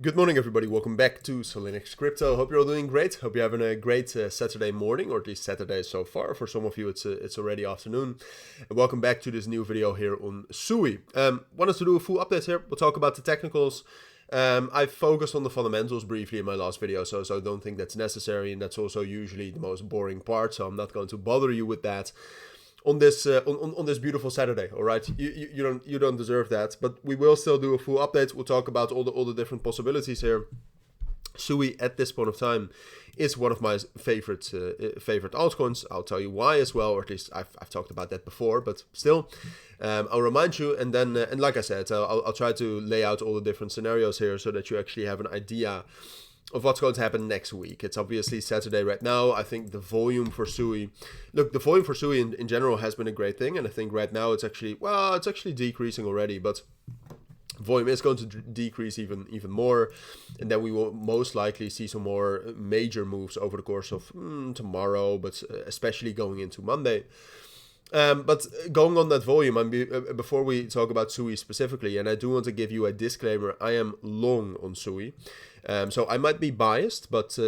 Good morning, everybody. Welcome back to cilinixfxcapital. Hope you're all doing great. Hope you're having a great Saturday morning, or at least Saturday so far. For some of you, it's already afternoon. And welcome back to this new video here on SUI. Wanted to do a full update here. We'll talk about the technicals. I focused on the fundamentals briefly in my last video, so I don't think that's necessary, and that's also usually the most boring part. So I'm not going to bother you with that on this on this beautiful Saturday. All right, you don't deserve that, but we will still do a full update. We'll talk about all the different possibilities here. SUI at this point of time is one of my favorite altcoins. I'll tell you why as well, or at least I've talked about that before, but still, I'll remind you. And then and like I said, I'll try to lay out all the different scenarios here so that you actually have an idea of what's going to happen next week. It's obviously Saturday right now. I think the volume for SUI, the volume for SUI in general has been a great thing, and I think right now it's actually decreasing already, but volume is going to decrease even more, and then we will most likely see some more major moves over the course of tomorrow, but especially going into Monday. But going on that volume, before we talk about SUI specifically, and I do want to give you a disclaimer, I am long on SUI. So I might be biased, but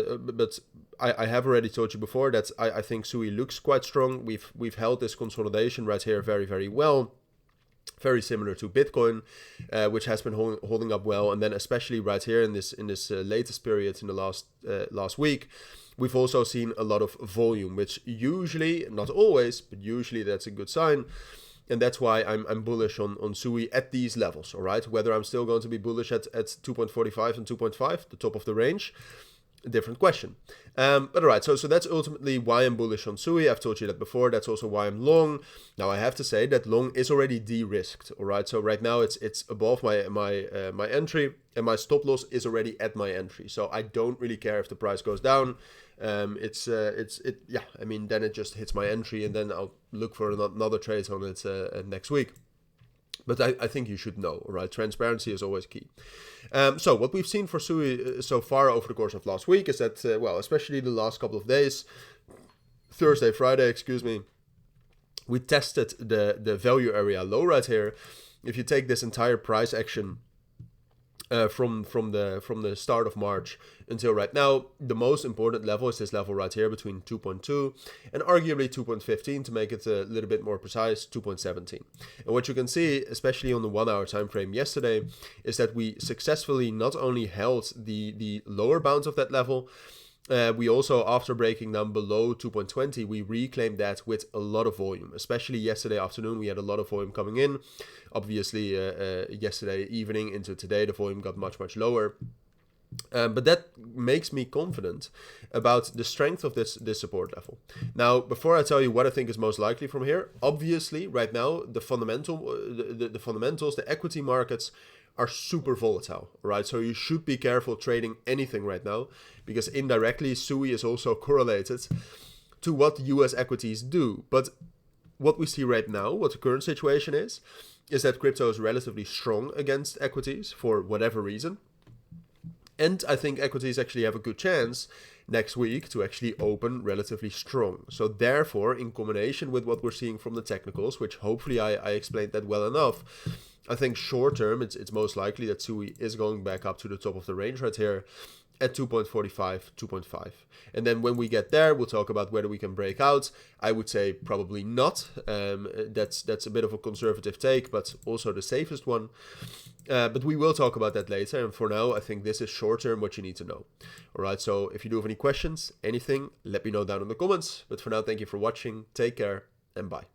I have already told you before that I think SUI looks quite strong. We've held this consolidation right here very, very well. Very similar to Bitcoin, which has been holding up well, and then especially right here in this latest period in the last week, we've also seen a lot of volume, which usually, not always, but usually that's a good sign. And that's why I'm bullish on SUI at these levels, all right? Whether I'm still going to be bullish at 2.45 and 2.5, the top of the range, a different question. But all right, so that's ultimately why I'm bullish on SUI. I've told you that before. That's also why I'm long. Now I have to say that long is already de-risked, all right? So right now it's above my entry, and my stop loss is already at my entry. So I don't really care if the price goes down. I mean, then it just hits my entry, and then I'll look for another trade on it next week. But I think you should know, all right? Transparency is always key. So what we've seen for SUI so far over the course of last week is that, especially the last couple of days, Thursday, Friday, we tested the value area low right here. If you take this entire price action from the start of March until right now, the most important level is this level right here between 2.2 and arguably 2.15, to make it a little bit more precise, 2.17. And what you can see, especially on the 1 hour time frame yesterday, is that we successfully not only held the lower bounds of that level, we also, after breaking down below 2.20, we reclaimed that with a lot of volume. Especially yesterday afternoon, we had a lot of volume coming in. Obviously, yesterday evening into today, the volume got much lower. But that makes me confident about the strength of this support level. Now, before I tell you what I think is most likely from here, obviously, right now, the fundamentals, the equity markets are super volatile, right? So you should be careful trading anything right now, because indirectly SUI is also correlated to what US equities do. But what we see right now, what the current situation is that crypto is relatively strong against equities for whatever reason. And I think equities actually have a good chance next week to actually open relatively strong. So therefore, in combination with what we're seeing from the technicals, which hopefully I explained that well enough, I think short term, it's most likely that SUI is going back up to the top of the range right here at 2.45, 2.5. And then when we get there, we'll talk about whether we can break out. I would say probably not. That's a bit of a conservative take, but also the safest one. But we will talk about that later. And for now, I think this is short term what you need to know. All right, so if you do have any questions, anything, let me know down in the comments. But for now, thank you for watching. Take care and bye.